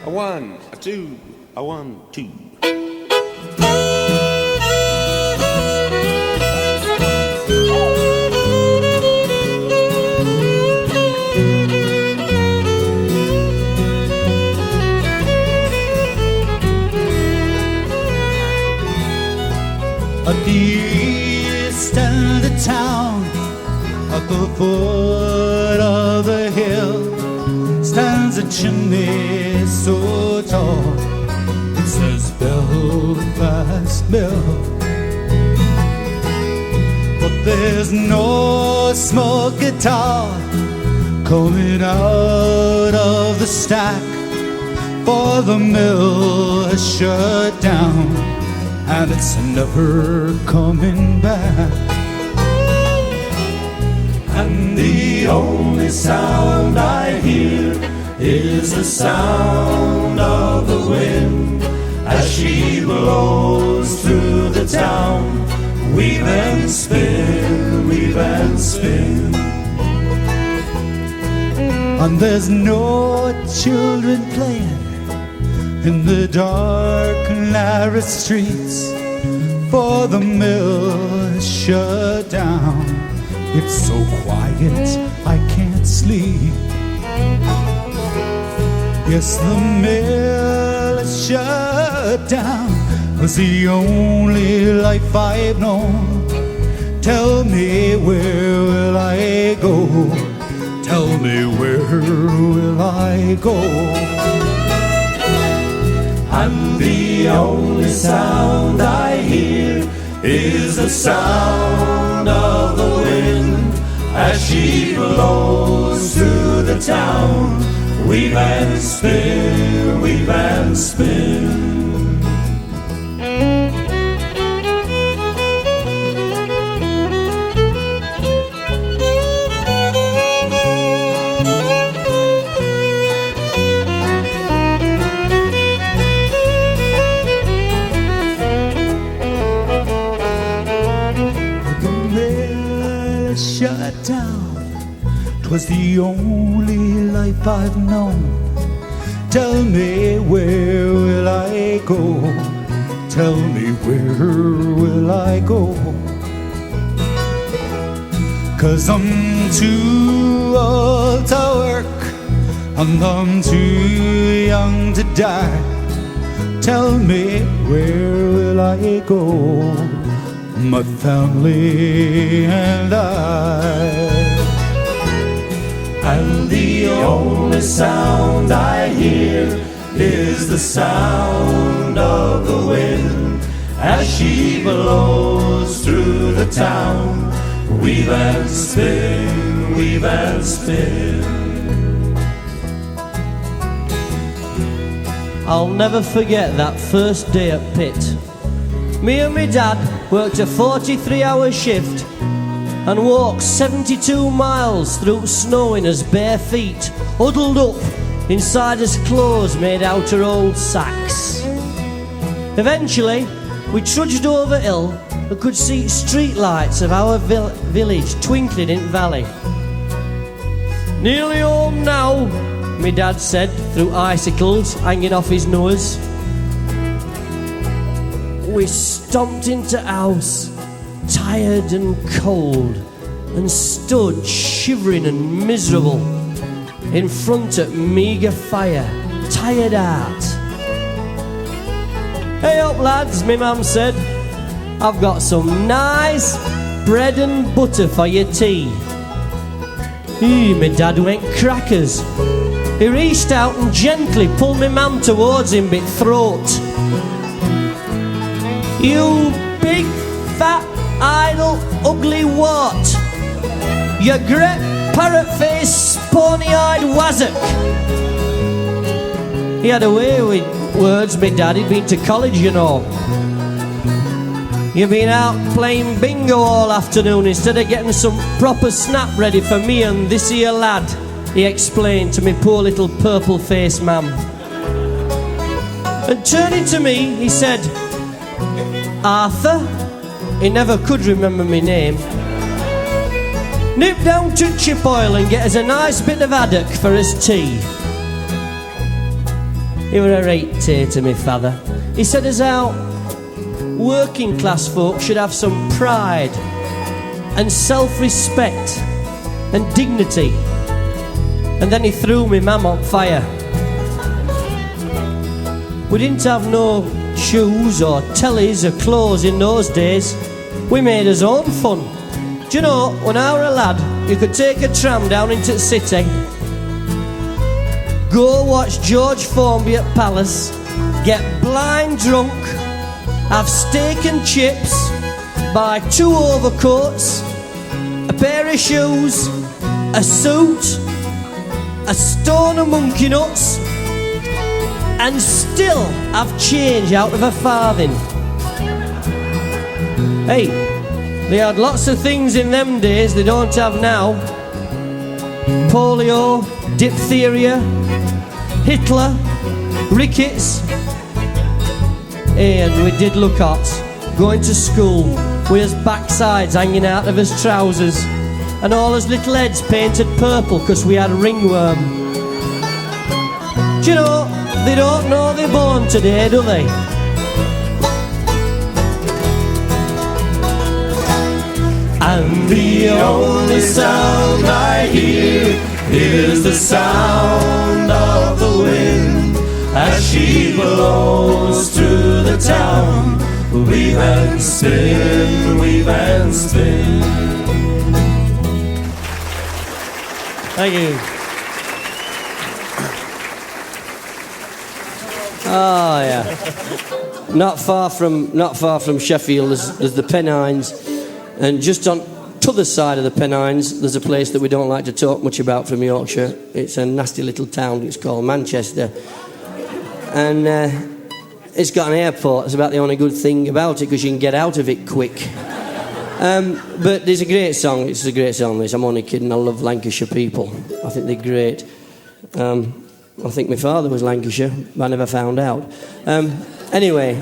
A one, a two, a one, two. At the east end of town, at the foot of the hill, stands a chimney so tall, it says Belfast Mill. But there's no smoke at all coming out of the stack, for the mill has shut down and it's never coming back. And the only sound I hear is the sound of the wind as she blows through the town. Weave and spin, weave and spin. And there's no children playing in the dark, narrow streets, for the mill is shut down. It's so quiet I can't sleep. Yes, the mill is shut down. Was the only life I've known. Tell me, where will I go? Tell me, where will I go? And the only sound I hear is the sound of the wind as she blows through the town. Weave and spin, weave and spin. Shut down, 'twas the only life I've known. Tell me, where will I go? Tell me, where will I go? 'Cause I'm too old to work and I'm too young to die. Tell me, where will I go? My family and I. And the only sound I hear is the sound of the wind as she blows through the town. Weave and spin, weave and spin. I'll never forget that first day at Pitt. Me and my dad worked a 43-hour shift and walked 72 miles through snow in his bare feet, huddled up inside his clothes made out of old sacks. Eventually, we trudged over hill and could see street lights of our village twinkling in the valley. Nearly home now, my dad said, through icicles hanging off his nose. We stomped into house, tired and cold, and stood shivering and miserable in front of meagre fire, tired out. Hey up lads, my mum said, I've got some nice bread and butter for your tea. My dad went crackers. He reached out and gently pulled my mum towards him by the throat. You big, fat, idle, ugly what? You great parrot-faced, spawny-eyed wazzock. He had a way with words, my dad. He'd been to college, you know. You've been out playing bingo all afternoon instead of getting some proper snap ready for me and this here lad, he explained to me poor little purple-faced mum. And turning to me, he said, Arthur, he never could remember my name, nip down to Chipoyle and get us a nice bit of haddock for his tea. He were a right tater, my father. He said as how working class folk should have some pride and self-respect and dignity. And then he threw me mum on fire. We didn't have no shoes or tellies or clothes in those days. We made us own fun. Do you know, when I were a lad, you could take a tram down into the city, go watch George Formby at Palace, get blind drunk, have steak and chips, buy 2 overcoats, a pair of shoes, a suit, a stone of monkey nuts, and still have change out of a farthing. Hey, they had lots of things in them days they don't have now. Polio, diphtheria, Hitler, rickets. Hey, and we did look hot, going to school with his backsides hanging out of his trousers and all his little heads painted purple because we had ringworm. Do you know, they don't know they're born today, do they? And the only sound I hear is the sound of the wind as she blows through the town. Weave and spin, weave and spin. Thank you. Oh yeah. Not far from Sheffield, there's the Pennines, and just on t'other side of the Pennines, there's a place that we don't like to talk much about from Yorkshire. It's a nasty little town. It's called Manchester, and it's got an airport. It's about the only good thing about it because you can get out of it quick. But there's a great song. It's a great song, this. I'm only kidding. I love Lancashire people. I think they're great. I think my father was Lancashire, but I never found out. Anyway,